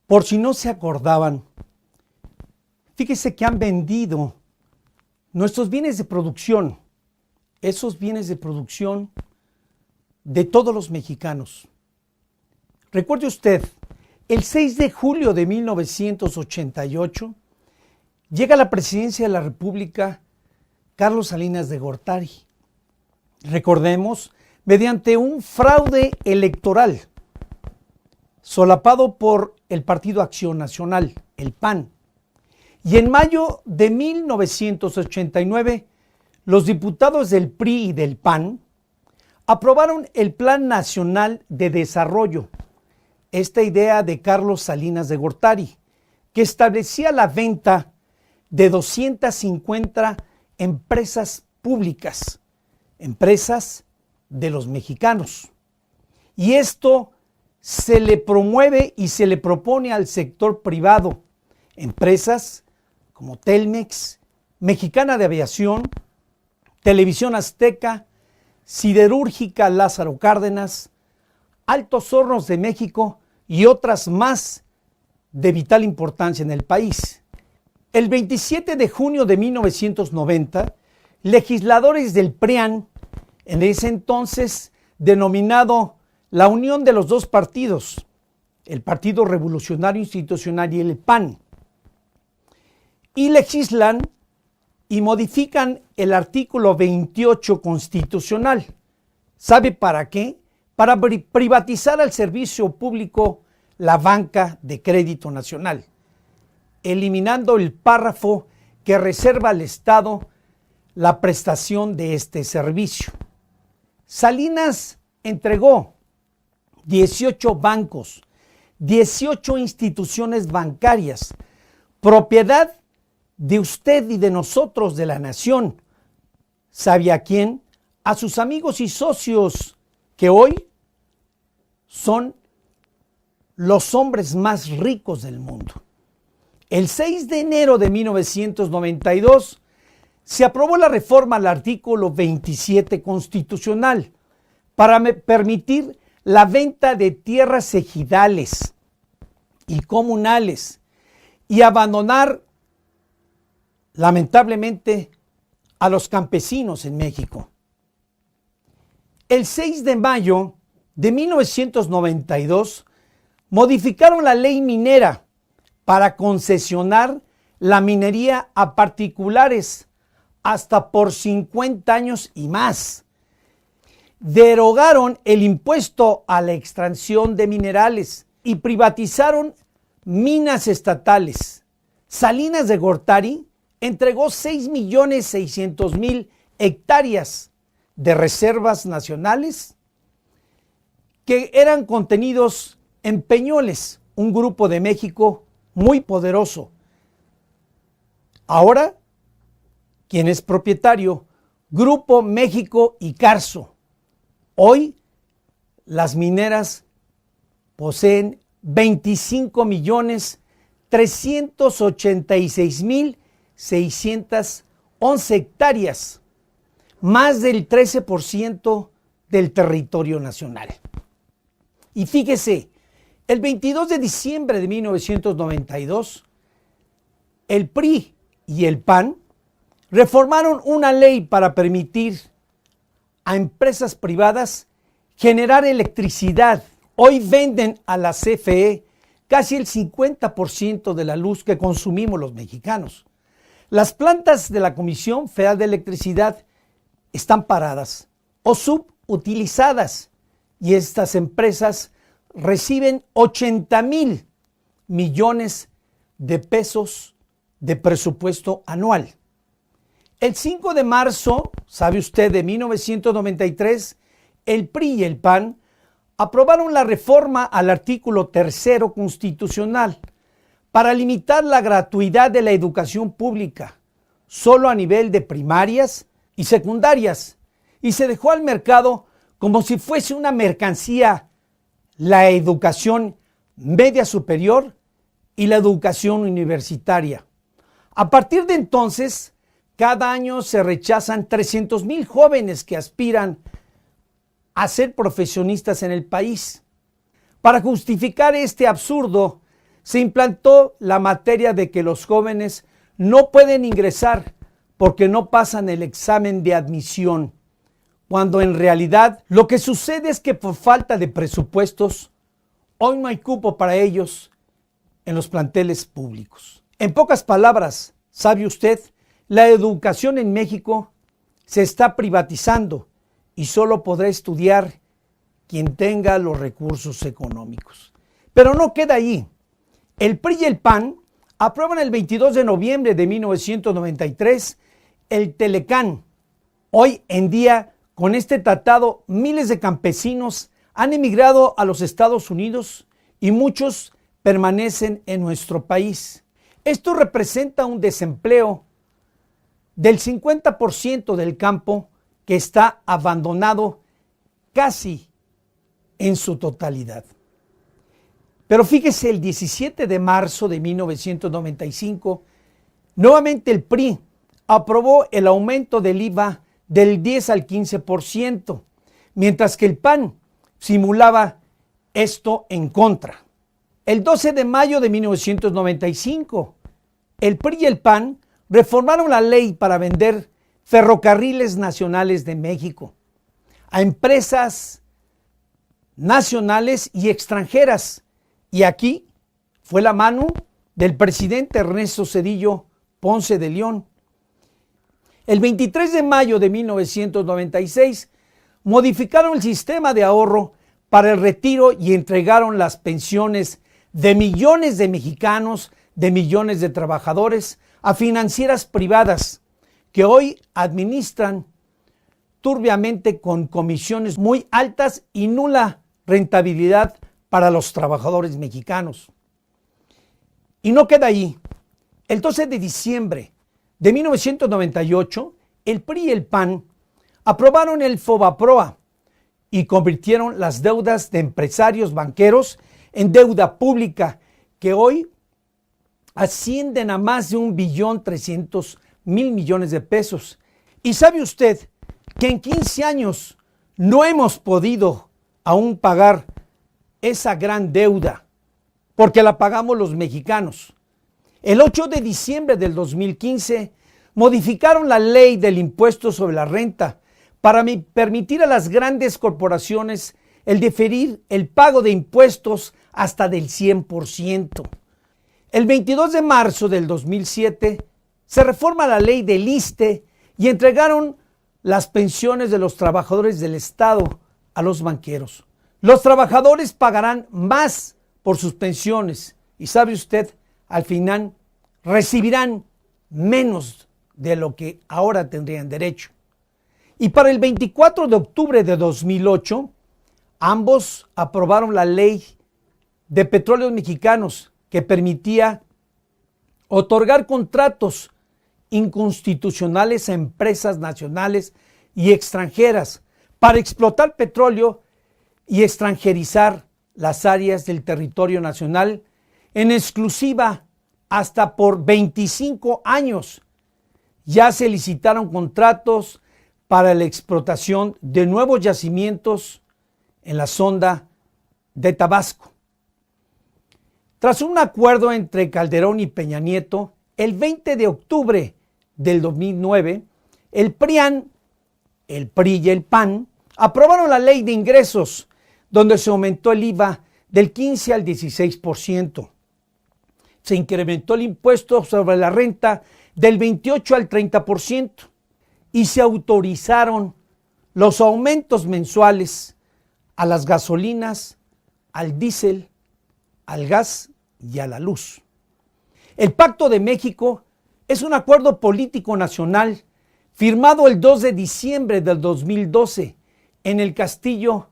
Por si no se acordaban, fíjese que han vendido nuestros bienes de producción, esos bienes de producción de todos los mexicanos. Recuerde usted, el 6 de julio de 1988 llega a la presidencia de la República Carlos Salinas de Gortari. Recordemos, mediante un fraude electoral solapado por el Partido Acción Nacional, el PAN. Y en mayo de 1989, los diputados del PRI y del PAN aprobaron el Plan Nacional de Desarrollo, esta idea de Carlos Salinas de Gortari, que establecía la venta de 250 empresas públicas, empresas de los mexicanos. Y esto se le promueve y se le propone al sector privado, empresas como Telmex, Mexicana de Aviación, Televisión Azteca, Siderúrgica Lázaro Cárdenas, Altos Hornos de México y otras más de vital importancia en el país. El 27 de junio de 1990, legisladores del PRIAN, en ese entonces denominado la unión de los dos partidos, el Partido Revolucionario Institucional y el PAN, y legislan y modifican el artículo 28 constitucional. ¿Sabe para qué? Para privatizar al servicio público la banca de crédito nacional, eliminando el párrafo que reserva al Estado la prestación de este servicio. Salinas entregó 18 bancos, 18 instituciones bancarias, propiedad de usted y de nosotros, de la nación. ¿Sabe a quién? A sus amigos y socios, que hoy son los hombres más ricos del mundo. El 6 de enero de 1992 se aprobó la reforma al artículo 27 constitucional para permitir la venta de tierras ejidales y comunales y abandonar, lamentablemente, a los campesinos en México. El 6 de mayo de 1992 modificaron la ley minera para concesionar la minería a particulares hasta por 50 años y más. Derogaron el impuesto a la extracción de minerales y privatizaron minas estatales. Salinas de Gortari entregó 6.600.000 hectáreas de reservas nacionales que eran contenidos en Peñoles, un grupo de México muy poderoso. Ahora, ¿quién es propietario? Grupo México y Carso. Hoy, las mineras poseen 25.386.611 hectáreas, más del 13% del territorio nacional. Y fíjese, el 22 de diciembre de 1992, el PRI y el PAN reformaron una ley para permitir a empresas privadas generar electricidad. Hoy venden a la CFE casi el 50% de la luz que consumimos los mexicanos. Las plantas de la Comisión Federal de Electricidad están paradas o subutilizadas y estas empresas reciben 80,000 millones de pesos de presupuesto anual. El 5 de marzo, sabe usted, de 1993, el PRI y el PAN aprobaron la reforma al artículo 3 constitucional para limitar la gratuidad de la educación pública solo a nivel de primarias y secundarias, y se dejó al mercado como si fuese una mercancía la educación media superior y la educación universitaria. A partir de entonces, cada año se rechazan 300,000 jóvenes que aspiran a ser profesionistas en el país. Para justificar este absurdo, se implantó la materia de que los jóvenes no pueden ingresar porque no pasan el examen de admisión, cuando en realidad lo que sucede es que por falta de presupuestos, hoy no hay cupo para ellos en los planteles públicos. En pocas palabras, ¿sabe usted? La educación en México se está privatizando y solo podrá estudiar quien tenga los recursos económicos. Pero no queda ahí. El PRI y el PAN aprueban el 22 de noviembre de 1993 el Telecán. Hoy en día, con este tratado, miles de campesinos han emigrado a los Estados Unidos y muchos permanecen en nuestro país. Esto representa un desempleo del 50% del campo que está abandonado casi en su totalidad. Pero fíjese, el 17 de marzo de 1995, nuevamente el PRI aprobó el aumento del IVA del 10 al 15%, mientras que el PAN simulaba esto en contra. El 12 de mayo de 1995, el PRI y el PAN reformaron la ley para vender ferrocarriles nacionales de México a empresas nacionales y extranjeras. Y aquí fue la mano del presidente Ernesto Zedillo Ponce de León. El 23 de mayo de 1996 modificaron el sistema de ahorro para el retiro y entregaron las pensiones de millones de mexicanos, de millones de trabajadores, a financieras privadas que hoy administran turbiamente con comisiones muy altas y nula rentabilidad para los trabajadores mexicanos. Y no queda ahí. El 12 de diciembre de 1998, el PRI y el PAN aprobaron el FOBAPROA y convirtieron las deudas de empresarios banqueros en deuda pública, que hoy ascienden a más de 1.300.000 millones de pesos. ¿Y sabe usted que en 15 años no hemos podido aún pagar esa gran deuda, porque la pagamos los mexicanos? El 8 de diciembre del 2015 modificaron la ley del impuesto sobre la renta para permitir a las grandes corporaciones el diferir el pago de impuestos hasta del 100%. El 22 de marzo del 2007 se reforma la ley del ISSSTE y entregaron las pensiones de los trabajadores del Estado a los banqueros. Los trabajadores pagarán más por sus pensiones y, ¿sabe usted? Al final recibirán menos de lo que ahora tendrían derecho. Y para el 24 de octubre de 2008, ambos aprobaron la ley de petróleos mexicanos que permitía otorgar contratos inconstitucionales a empresas nacionales y extranjeras para explotar petróleo y extranjerizar las áreas del territorio nacional en exclusiva hasta por 25 años. Ya se licitaron contratos para la explotación de nuevos yacimientos en la sonda de Tabasco. Tras un acuerdo entre Calderón y Peña Nieto, el 20 de octubre del 2009, el PRI y el PAN aprobaron la ley de ingresos, donde se aumentó el IVA del 15 al 16%. Se incrementó el impuesto sobre la renta del 28 al 30% y se autorizaron los aumentos mensuales a las gasolinas, al diésel, al gas y a la luz. El Pacto de México es un acuerdo político nacional firmado el 2 de diciembre del 2012 en el castillo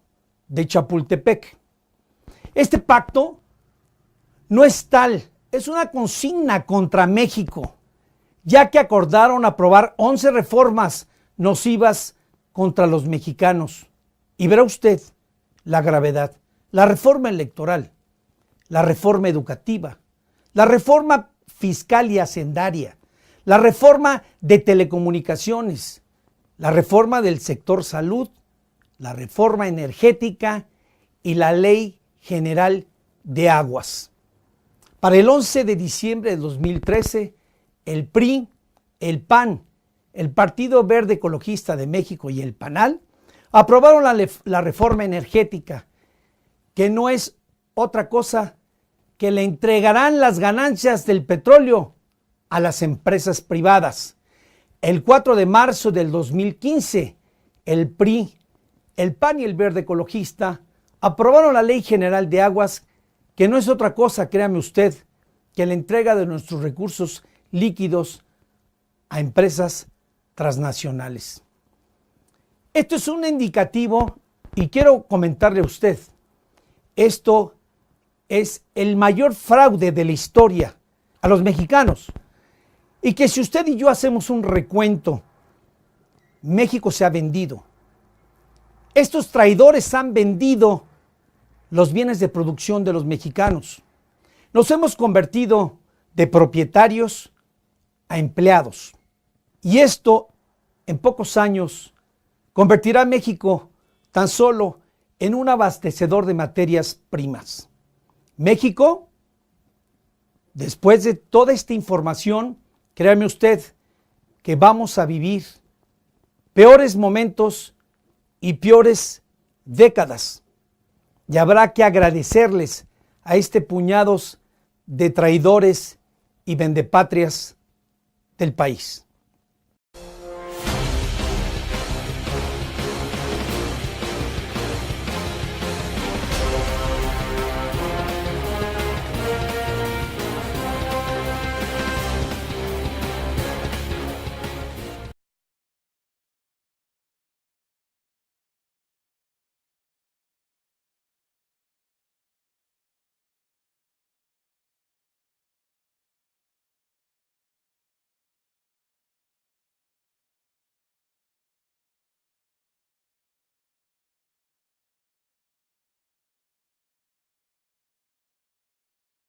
de Chapultepec. Este pacto no es tal, es una consigna contra México, ya que acordaron aprobar 11 reformas nocivas contra los mexicanos. Y verá usted la gravedad: la reforma electoral, la reforma educativa, la reforma fiscal y hacendaria, la reforma de telecomunicaciones, la reforma del sector salud, la reforma energética y la ley general de aguas. Para el 11 de diciembre de 2013, el PRI, el PAN, el Partido Verde Ecologista de México y el PANAL aprobaron la reforma energética, que no es otra cosa que le entregarán las ganancias del petróleo a las empresas privadas. El 4 de marzo del 2015, el PRI, el PAN y el Verde Ecologista aprobaron la Ley General de Aguas, que no es otra cosa, créame usted, que la entrega de nuestros recursos líquidos a empresas transnacionales. Esto es un indicativo y quiero comentarle a usted, esto es el mayor fraude de la historia a los mexicanos, y que si usted y yo hacemos un recuento, México se ha vendido. Estos traidores han vendido los bienes de producción de los mexicanos. Nos hemos convertido de propietarios a empleados. Y esto, en pocos años, convertirá a México tan solo en un abastecedor de materias primas. México, después de toda esta información, créame usted que vamos a vivir peores momentos y peores décadas. Y habrá que agradecerles a este puñados de traidores y vendepatrias del país.